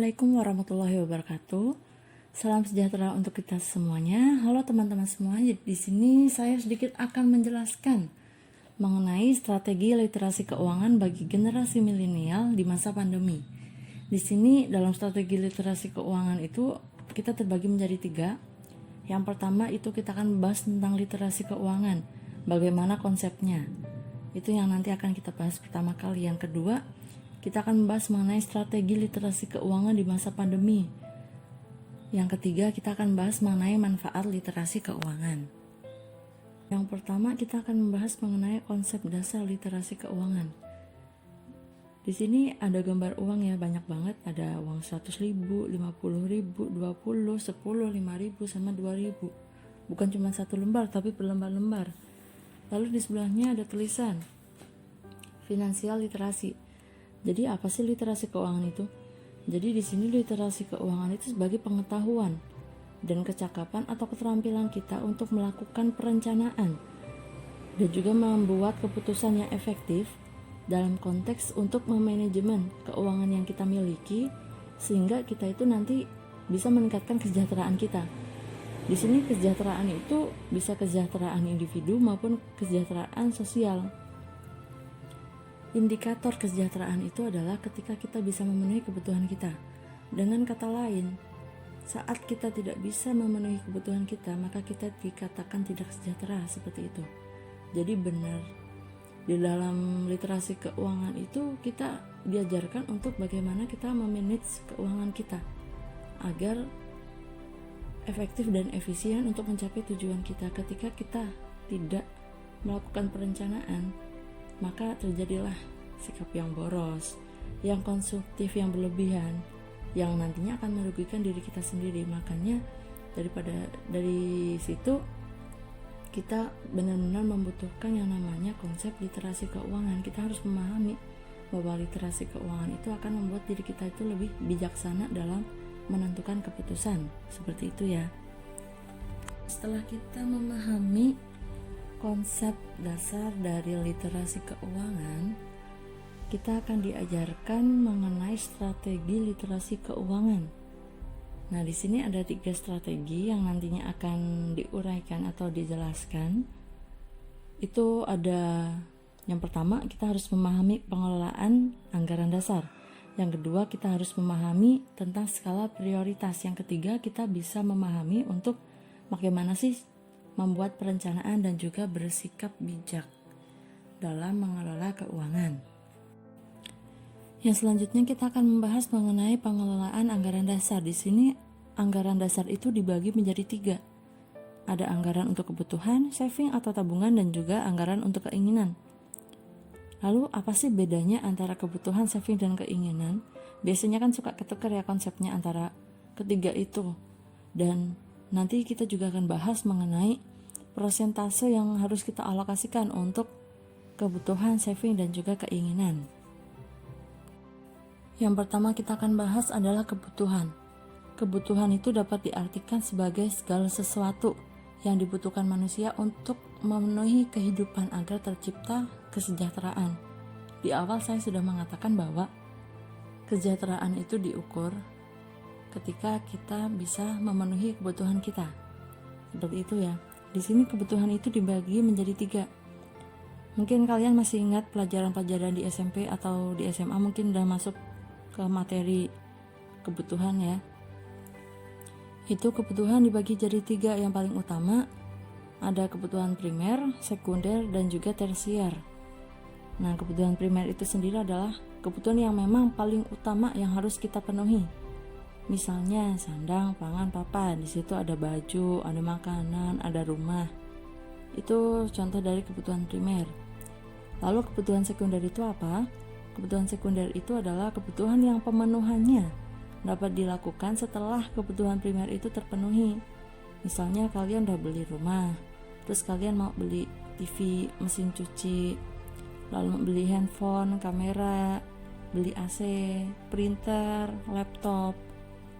Assalamualaikum warahmatullahi wabarakatuh. Salam sejahtera untuk kita semuanya. Halo teman-teman semua. Di sini saya sedikit akan menjelaskan mengenai strategi literasi keuangan bagi generasi milenial di masa pandemi. Di sini dalam strategi literasi keuangan itu kita terbagi menjadi 3. Yang pertama itu kita akan membahas tentang literasi keuangan, bagaimana konsepnya. Itu yang nanti akan kita bahas pertama kali. Yang kedua, kita akan membahas mengenai strategi literasi keuangan di masa pandemi. Yang ketiga, kita akan membahas mengenai manfaat literasi keuangan. Yang pertama, kita akan membahas mengenai konsep dasar literasi keuangan. Di sini ada gambar uang ya, banyak banget. Ada uang 100.000, 50.000, 20, 10, 5.000 sama 2.000. Bukan cuma satu lembar, tapi berlembar-lembar. Lalu di sebelahnya ada tulisan finansial literasi. Jadi apa sih literasi keuangan itu? Jadi di sini literasi keuangan itu sebagai pengetahuan dan kecakapan atau keterampilan kita untuk melakukan perencanaan dan juga membuat keputusan yang efektif dalam konteks untuk memanajemen keuangan yang kita miliki sehingga kita itu nanti bisa meningkatkan kesejahteraan kita. Di sini kesejahteraan itu bisa kesejahteraan individu maupun kesejahteraan sosial. Indikator kesejahteraan itu adalah ketika kita bisa memenuhi kebutuhan kita. Dengan kata lain, saat kita tidak bisa memenuhi kebutuhan kita, maka kita dikatakan tidak sejahtera, seperti itu. Jadi benar, di dalam literasi keuangan itu kita diajarkan untuk bagaimana kita memanage keuangan kita agar efektif dan efisien untuk mencapai tujuan kita. Ketika kita tidak melakukan perencanaan, maka terjadilah sikap yang boros, yang konsumtif, yang berlebihan, yang nantinya akan merugikan diri kita sendiri. Makanya dari situ kita benar-benar membutuhkan yang namanya konsep literasi keuangan. Kita harus memahami bahwa literasi keuangan itu akan membuat diri kita itu lebih bijaksana dalam menentukan keputusan. Seperti itu ya. Setelah kita memahami konsep dasar dari literasi keuangan, kita akan diajarkan mengenai strategi literasi keuangan. Nah, di sini ada 3 strategi yang nantinya akan diuraikan atau dijelaskan. Itu ada yang pertama, kita harus memahami pengelolaan anggaran dasar. Yang kedua, kita harus memahami tentang skala prioritas. Yang ketiga, kita bisa memahami untuk bagaimana sih membuat perencanaan dan juga bersikap bijak dalam mengelola keuangan. Yang selanjutnya kita akan membahas mengenai pengelolaan anggaran dasar. Di sini anggaran dasar itu dibagi menjadi 3. Ada anggaran untuk kebutuhan, saving atau tabungan, dan juga anggaran untuk keinginan. Lalu apa sih bedanya antara kebutuhan, saving, dan keinginan? Biasanya kan suka ketukar ya konsepnya antara ketiga itu. Dan nanti kita juga akan bahas mengenai persentase yang harus kita alokasikan untuk kebutuhan, saving, dan juga keinginan. Yang pertama kita akan bahas adalah kebutuhan. Kebutuhan itu dapat diartikan sebagai segala sesuatu yang dibutuhkan manusia untuk memenuhi kehidupan agar tercipta kesejahteraan. Di awal saya sudah mengatakan bahwa kesejahteraan itu diukur ketika kita bisa memenuhi kebutuhan kita. Seperti itu ya. Di sini kebutuhan itu dibagi menjadi 3. Mungkin kalian masih ingat pelajaran-pelajaran di SMP atau di SMA, mungkin udah masuk ke materi kebutuhan ya. Itu kebutuhan dibagi jadi 3. Yang paling utama ada kebutuhan primer, sekunder, dan juga tersier. Nah, kebutuhan primer itu sendiri adalah kebutuhan yang memang paling utama yang harus kita penuhi. Misalnya sandang, pangan, papan. Di situ ada baju, ada makanan, ada rumah. Itu contoh dari kebutuhan primer. Lalu kebutuhan sekunder itu apa? Kebutuhan sekunder itu adalah kebutuhan yang pemenuhannya dapat dilakukan setelah kebutuhan primer itu terpenuhi. Misalnya kalian udah beli rumah, terus kalian mau beli TV, mesin cuci, lalu mau beli handphone, kamera, beli AC, printer, laptop,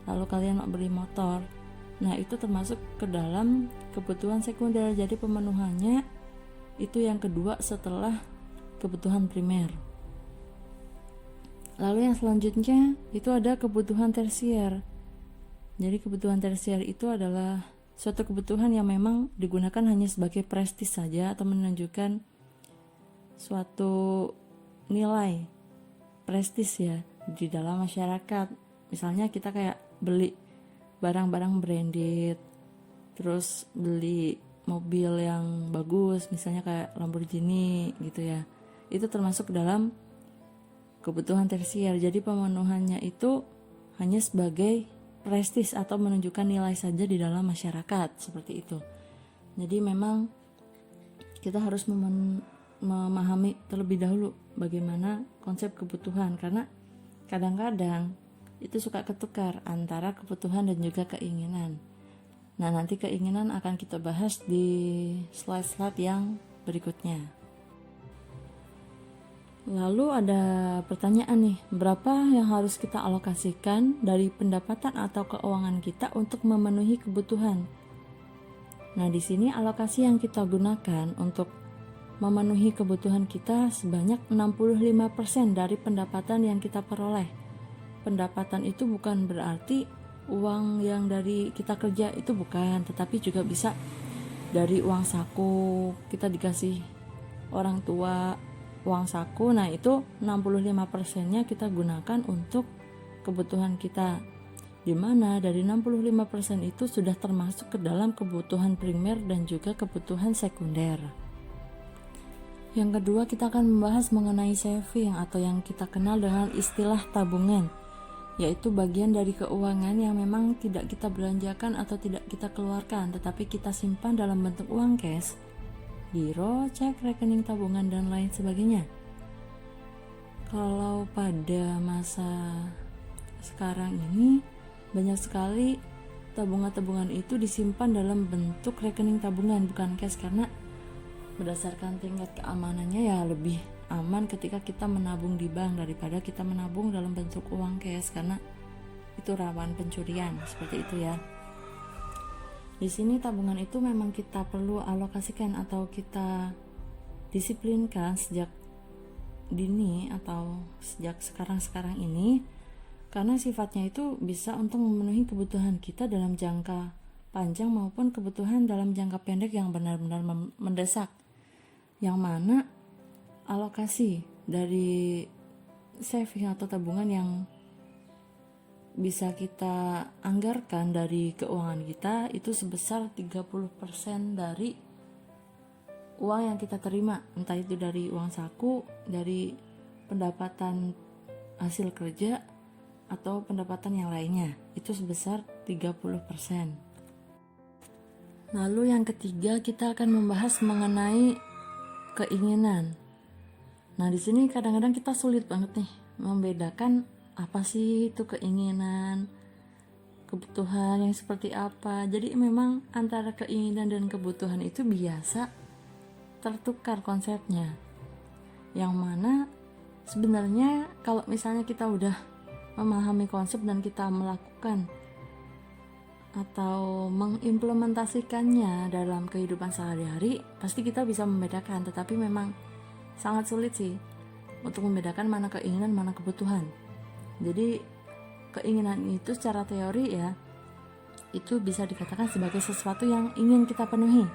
lalu kalian mau beli motor. Nah, itu termasuk ke dalam kebutuhan sekunder. Jadi pemenuhannya itu yang kedua setelah kebutuhan primer. Lalu yang selanjutnya itu ada kebutuhan tersier. Jadi kebutuhan tersier itu adalah suatu kebutuhan yang memang digunakan hanya sebagai prestis saja atau menunjukkan suatu nilai prestis ya di dalam masyarakat. Misalnya kita kayak beli barang-barang branded, terus beli mobil yang bagus, misalnya kayak Lamborghini gitu ya. Itu termasuk dalam kebutuhan tersier. Jadi pemenuhannya itu hanya sebagai prestis atau menunjukkan nilai saja di dalam masyarakat, seperti itu. Jadi memang kita harus memahami terlebih dahulu bagaimana konsep kebutuhan, karena kadang-kadang itu suka ketukar antara kebutuhan dan juga keinginan. Nah, nanti keinginan akan kita bahas di slide-slide yang berikutnya. Lalu ada pertanyaan nih, berapa yang harus kita alokasikan dari pendapatan atau keuangan kita untuk memenuhi kebutuhan? Nah, di sini alokasi yang kita gunakan untuk memenuhi kebutuhan kita sebanyak 65% dari pendapatan yang kita peroleh. Pendapatan itu bukan berarti uang yang dari kita kerja, itu bukan, tetapi juga bisa dari uang saku, kita dikasih orang tua uang saku. Nah, itu 65%-nya kita gunakan untuk kebutuhan kita, dimana dari 65% itu sudah termasuk ke dalam kebutuhan primer dan juga kebutuhan sekunder. Yang kedua, kita akan membahas mengenai saving atau yang kita kenal dengan istilah tabungan, yaitu bagian dari keuangan yang memang tidak kita belanjakan atau tidak kita keluarkan, tetapi kita simpan dalam bentuk uang cash, giro, cek, rekening tabungan, dan lain sebagainya. Kalau pada masa sekarang ini banyak sekali tabungan-tabungan itu disimpan dalam bentuk rekening tabungan, bukan cash, karena berdasarkan tingkat keamanannya ya lebih aman ketika kita menabung di bank daripada kita menabung dalam bentuk uang cash, karena itu rawan pencurian, seperti itu ya. Di sini tabungan itu memang kita perlu alokasikan atau kita disiplinkan sejak dini atau sejak sekarang ini, karena sifatnya itu bisa untuk memenuhi kebutuhan kita dalam jangka panjang maupun kebutuhan dalam jangka pendek yang benar-benar mendesak, yang mana alokasi dari saving atau tabungan yang bisa kita anggarkan dari keuangan kita itu sebesar 30% dari uang yang kita terima, entah itu dari uang saku, dari pendapatan hasil kerja, atau pendapatan yang lainnya, itu sebesar 30%. Lalu yang ketiga, kita akan membahas mengenai keinginan. Nah, di sini kadang-kadang kita sulit banget nih membedakan apa sih itu keinginan, kebutuhan yang seperti apa. Jadi memang antara keinginan dan kebutuhan itu biasa tertukar konsepnya, yang mana sebenarnya kalau misalnya kita udah memahami konsep dan kita melakukan atau mengimplementasikannya dalam kehidupan sehari-hari, pasti kita bisa membedakan. Tetapi memang sangat sulit sih untuk membedakan mana keinginan, mana kebutuhan. Jadi keinginan itu secara teori ya, itu bisa dikatakan sebagai sesuatu yang ingin kita penuhi.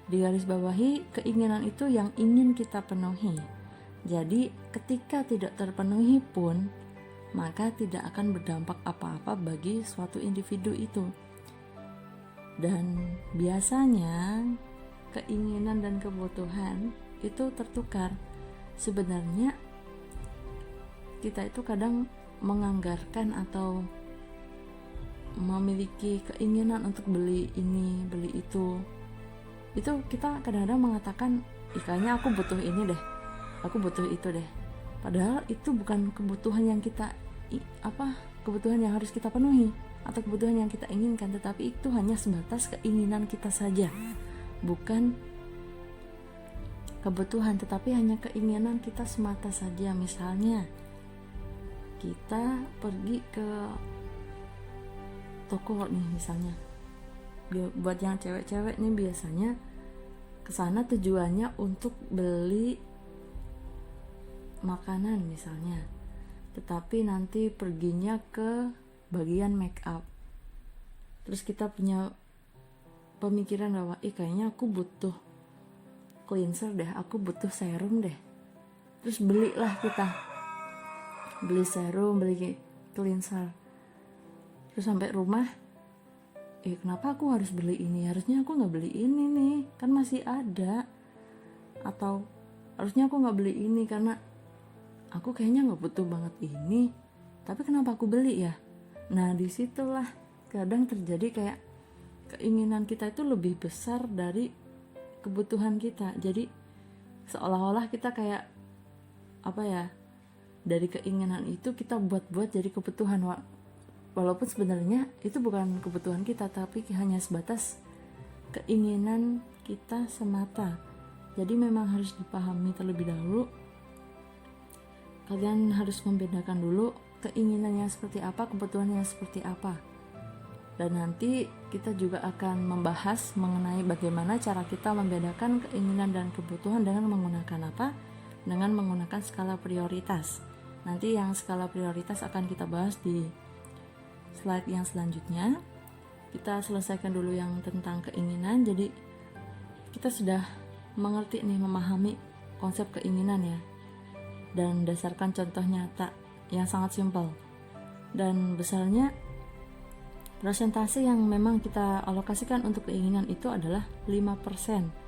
Digarisbawahi, keinginan itu yang ingin kita penuhi. Jadi ketika tidak terpenuhi pun, maka tidak akan berdampak apa-apa bagi suatu individu itu. Dan biasanya keinginan dan kebutuhan itu tertukar. Sebenarnya kita itu kadang menganggarkan atau memiliki keinginan untuk beli ini, beli itu. Itu kita kadang-kadang mengatakan, kayaknya aku butuh ini deh, aku butuh itu deh. Padahal itu bukan kebutuhan yang kita kebutuhan yang harus kita penuhi atau kebutuhan yang kita inginkan, tetapi itu hanya sebatas keinginan kita saja, bukan kebutuhan, tetapi hanya keinginan kita semata saja. Misalnya kita pergi ke toko nih, misalnya buat yang cewek-cewek nih biasanya kesana tujuannya untuk beli makanan misalnya. tetapi nanti perginya ke bagian make up. Terus kita punya pemikiran bahwa kayaknya aku butuh cleanser deh, aku butuh serum deh. Terus belilah kita, beli serum, beli cleanser. Terus sampai rumah, kenapa aku harus beli ini? Harusnya aku nggak beli ini nih, kan masih ada. Atau harusnya aku nggak beli ini karena aku kayaknya nggak butuh banget ini, tapi kenapa aku beli ya? Nah, disitulah kadang terjadi kayak keinginan kita itu lebih besar dari kebutuhan kita. Jadi seolah-olah kita kayak dari keinginan itu kita buat jadi kebutuhan, walaupun sebenarnya itu bukan kebutuhan kita, tapi hanya sebatas keinginan kita semata. Jadi memang harus dipahami terlebih dahulu. Kalian harus membedakan dulu keinginannya seperti apa, kebutuhannya seperti apa. Dan nanti kita juga akan membahas mengenai bagaimana cara kita membedakan keinginan dan kebutuhan dengan menggunakan apa? Dengan menggunakan skala prioritas. Nanti yang skala prioritas akan kita bahas di slide yang selanjutnya. Kita selesaikan dulu yang tentang keinginan. Jadi kita sudah mengerti nih, memahami konsep keinginan ya. Dan dasarkan contoh nyata yang sangat simpel. Dan besarnya persentase yang memang kita alokasikan untuk keinginan itu adalah 5%.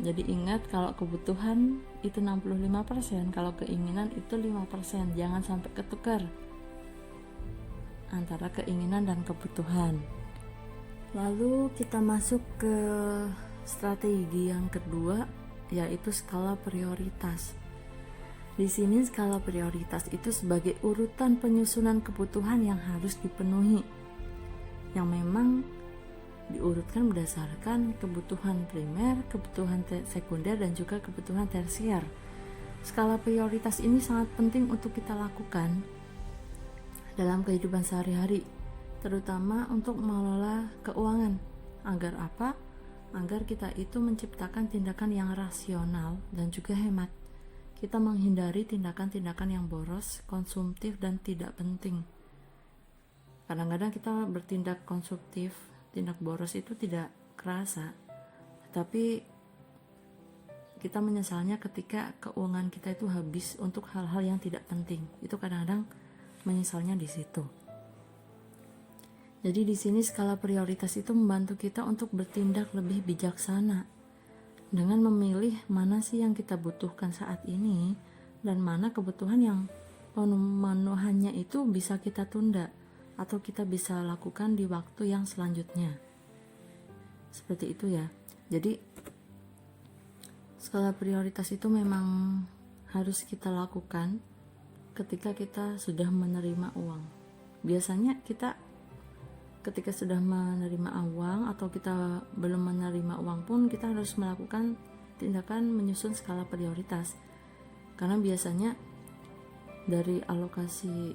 Jadi ingat, kalau kebutuhan itu 65%, kalau keinginan itu 5%. Jangan sampai ketukar antara keinginan dan kebutuhan. Lalu kita masuk ke strategi yang kedua, yaitu skala prioritas. Di sini skala prioritas itu sebagai urutan penyusunan kebutuhan yang harus dipenuhi, yang memang diurutkan berdasarkan kebutuhan primer, kebutuhan sekunder, dan juga kebutuhan tersier. Skala prioritas ini sangat penting untuk kita lakukan dalam kehidupan sehari-hari, terutama untuk mengelola keuangan. Agar apa? Agar kita itu menciptakan tindakan yang rasional dan juga hemat. Kita menghindari tindakan-tindakan yang boros, konsumtif, dan tidak penting. Kadang-kadang kita bertindak konsumtif, tindak boros itu tidak kerasa, tapi kita menyesalnya ketika keuangan kita itu habis untuk hal-hal yang tidak penting. Itu kadang-kadang menyesalnya di situ. Jadi di sini skala prioritas itu membantu kita untuk bertindak lebih bijaksana dengan memilih mana sih yang kita butuhkan saat ini dan mana kebutuhan yang pemenuhannya itu bisa kita tunda atau kita bisa lakukan di waktu yang selanjutnya. Seperti itu ya. Jadi skala prioritas itu memang harus kita lakukan ketika kita sudah menerima uang. Biasanya kita ketika sudah menerima uang atau kita belum menerima uang pun, kita harus melakukan tindakan menyusun skala prioritas. Karena biasanya dari alokasi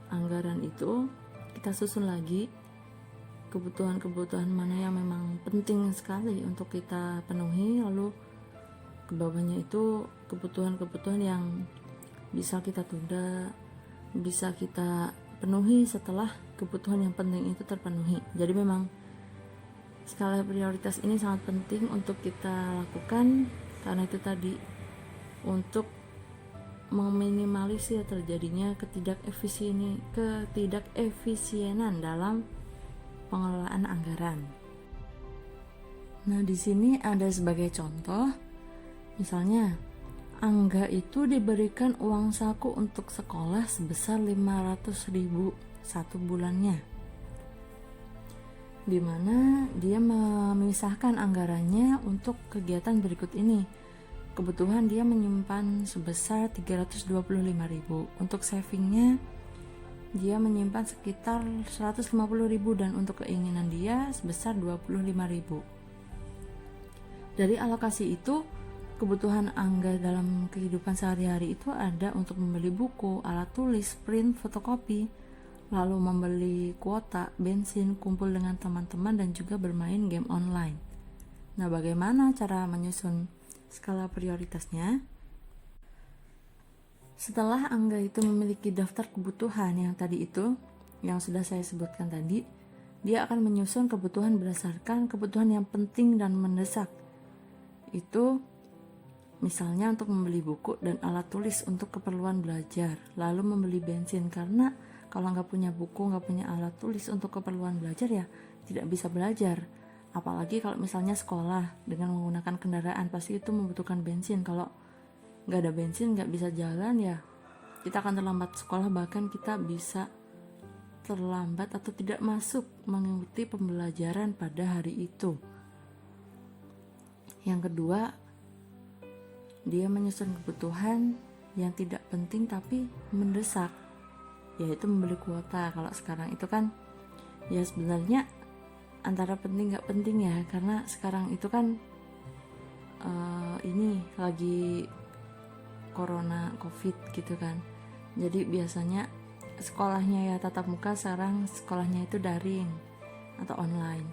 anggaran itu kita susun lagi kebutuhan-kebutuhan mana yang memang penting sekali untuk kita penuhi, lalu ke bawahnya itu kebutuhan-kebutuhan yang bisa kita tunda, bisa kita penuhi setelah kebutuhan yang penting itu terpenuhi. Jadi memang skala prioritas ini sangat penting untuk kita lakukan, karena itu tadi untuk meminimalisir terjadinya ketidakefisienan dalam pengelolaan anggaran. Nah, di sini ada sebagai contoh, misalnya Angga itu diberikan uang saku untuk sekolah sebesar 500.000 satu bulannya, dimana dia memisahkan anggarannya untuk kegiatan berikut ini. Kebutuhan dia menyimpan sebesar 325.000, untuk savingnya dia menyimpan sekitar 150.000, dan untuk keinginan dia sebesar 25.000. Dari alokasi itu, kebutuhan Angga dalam kehidupan sehari-hari itu ada untuk membeli buku, alat tulis, print, fotokopi, lalu membeli kuota, bensin, kumpul dengan teman-teman, dan juga bermain game online. Nah, bagaimana cara menyusun skala prioritasnya? Setelah Angga itu memiliki daftar kebutuhan yang tadi itu, yang sudah saya sebutkan tadi, dia akan menyusun kebutuhan berdasarkan kebutuhan yang penting dan mendesak. Itu misalnya untuk membeli buku dan alat tulis untuk keperluan belajar, lalu membeli bensin, karena kalau nggak punya buku, nggak punya alat tulis untuk keperluan belajar ya tidak bisa belajar. Apalagi kalau misalnya sekolah dengan menggunakan kendaraan, pasti itu membutuhkan bensin. Kalau nggak ada bensin, nggak bisa jalan, ya kita akan terlambat sekolah, bahkan kita bisa terlambat atau tidak masuk mengikuti pembelajaran pada hari itu. Yang kedua, dia menyusun kebutuhan yang tidak penting tapi mendesak, yaitu membeli kuota. Kalau sekarang itu kan ya sebenarnya antara penting nggak penting ya, karena sekarang itu kan ini lagi corona covid gitu kan, jadi biasanya sekolahnya ya tatap muka, sekarang sekolahnya itu daring atau online.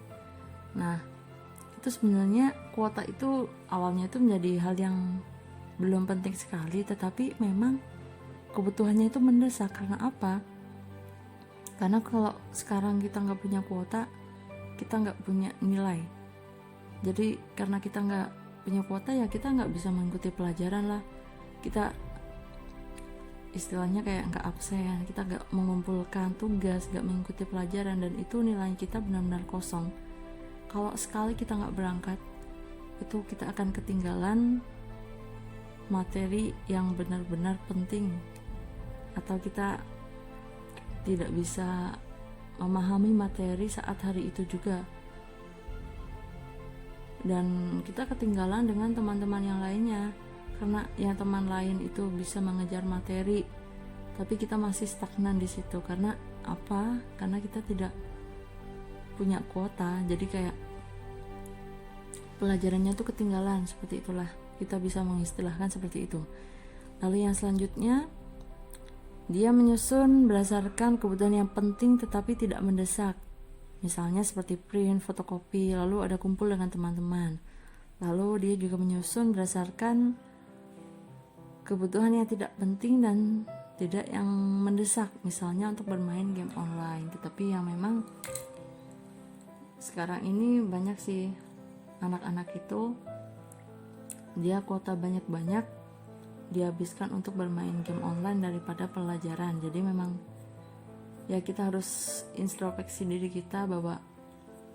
Nah itu sebenarnya kuota itu awalnya itu menjadi hal yang belum penting sekali, tetapi memang kebutuhannya itu mendesak. Karena apa? Karena kalau sekarang kita nggak punya kuota, kita nggak punya nilai. Jadi karena kita nggak punya kuota ya kita nggak bisa mengikuti pelajaran lah, kita istilahnya kayak nggak absen, kita nggak mengumpulkan tugas, nggak mengikuti pelajaran, dan itu nilai kita benar-benar kosong. Kalau sekali kita nggak berangkat, itu kita akan ketinggalan materi yang benar-benar penting, atau kita tidak bisa memahami materi saat hari itu juga, dan kita ketinggalan dengan teman-teman yang lainnya. Karena yang teman lain itu bisa mengejar materi, tapi kita masih stagnan di situ. Karena apa? Karena kita tidak punya kuota, jadi kayak pelajarannya itu ketinggalan. Seperti itulah kita bisa mengistilahkan seperti itu. Lalu yang selanjutnya, dia menyusun berdasarkan kebutuhan yang penting tetapi tidak mendesak. Misalnya seperti print, fotokopi, lalu ada kumpul dengan teman-teman. Lalu dia juga menyusun berdasarkan kebutuhan yang tidak penting dan tidak yang mendesak, misalnya untuk bermain game online. Tetapi yang memang sekarang ini banyak sih anak-anak itu dia kuota banyak-banyak dihabiskan untuk bermain game online daripada pelajaran. Jadi memang ya kita harus introspeksi diri kita bahwa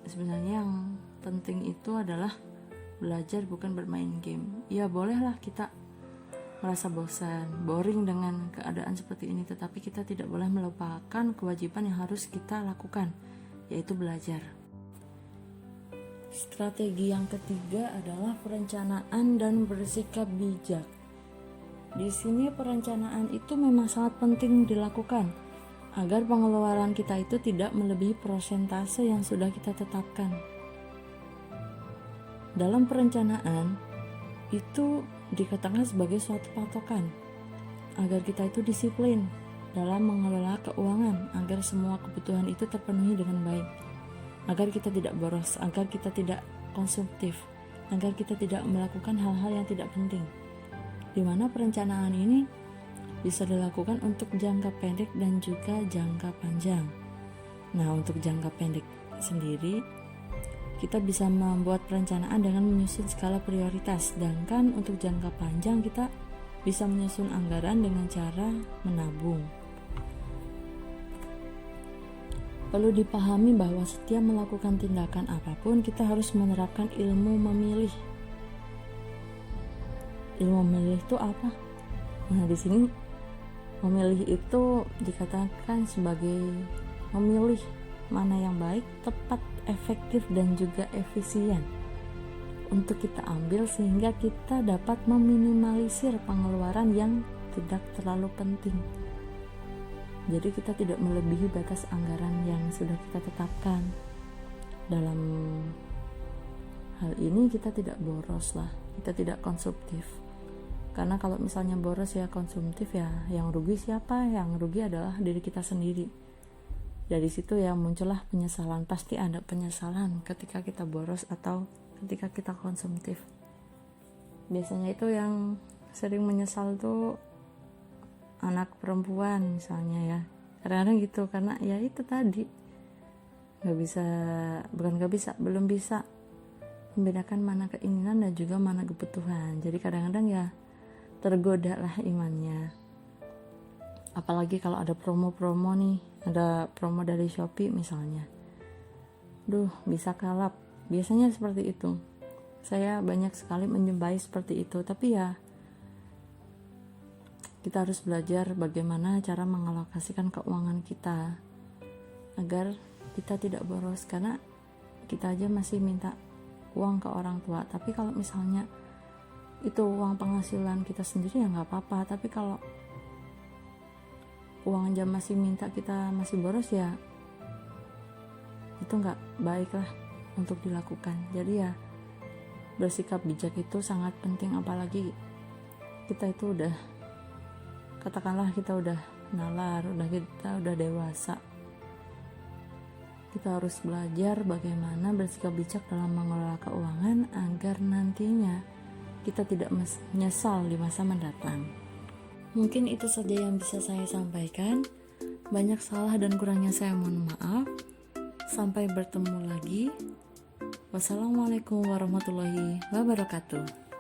sebenarnya yang penting itu adalah belajar, bukan bermain game. Ya bolehlah kita merasa bosan, boring dengan keadaan seperti ini, tetapi kita tidak boleh melupakan kewajiban yang harus kita lakukan, yaitu belajar. Strategi yang ketiga adalah perencanaan dan bersikap bijak. Di sini perencanaan itu memang sangat penting dilakukan agar pengeluaran kita itu tidak melebihi persentase yang sudah kita tetapkan. Dalam perencanaan itu dikatakan sebagai suatu patokan agar kita itu disiplin dalam mengelola keuangan, agar semua kebutuhan itu terpenuhi dengan baik, agar kita tidak boros, agar kita tidak konsumtif, agar kita tidak melakukan hal-hal yang tidak penting. Di mana perencanaan ini bisa dilakukan untuk jangka pendek dan juga jangka panjang. Nah, untuk jangka pendek sendiri kita bisa membuat perencanaan dengan menyusun skala prioritas, sedangkan untuk jangka panjang kita bisa menyusun anggaran dengan cara menabung. Perlu dipahami bahwa setiap melakukan tindakan apapun kita harus menerapkan ilmu memilih. Ilmu memilih itu apa? Nah, di sini memilih itu dikatakan sebagai memilih mana yang baik, tepat, efektif, dan juga efisien untuk kita ambil sehingga kita dapat meminimalisir pengeluaran yang tidak terlalu penting. Jadi kita tidak melebihi batas anggaran yang sudah kita tetapkan. Dalam hal ini kita tidak boros lah, kita tidak konsumtif. Karena kalau misalnya boros ya konsumtif, ya yang rugi siapa? Yang rugi adalah diri kita sendiri. Dari situ ya muncullah penyesalan, pasti ada penyesalan ketika kita boros atau ketika kita konsumtif. Biasanya itu yang sering menyesal tuh anak perempuan misalnya ya, kadang-kadang gitu, karena ya itu tadi belum bisa membedakan mana keinginan dan juga mana kebutuhan. Jadi kadang-kadang ya tergoda lah imannya, apalagi kalau ada promo-promo nih, ada promo dari Shopee misalnya, bisa kalap, biasanya seperti itu. Saya banyak sekali menjumpai seperti itu, tapi ya kita harus belajar bagaimana cara mengalokasikan keuangan kita agar kita tidak boros, karena kita aja masih minta uang ke orang tua. Tapi kalau misalnya itu uang penghasilan kita sendiri ya nggak apa-apa, tapi kalau uang aja masih minta kita masih boros, ya itu nggak baik lah untuk dilakukan. Jadi ya bersikap bijak itu sangat penting, apalagi kita itu katakanlah kita udah nalar, kita udah dewasa. Kita harus belajar bagaimana bersikap bijak dalam mengelola keuangan agar nantinya kita tidak menyesal di masa mendatang. Mungkin itu saja yang bisa saya sampaikan. Banyak salah dan kurangnya saya mohon maaf. Sampai bertemu lagi. Wassalamualaikum warahmatullahi wabarakatuh.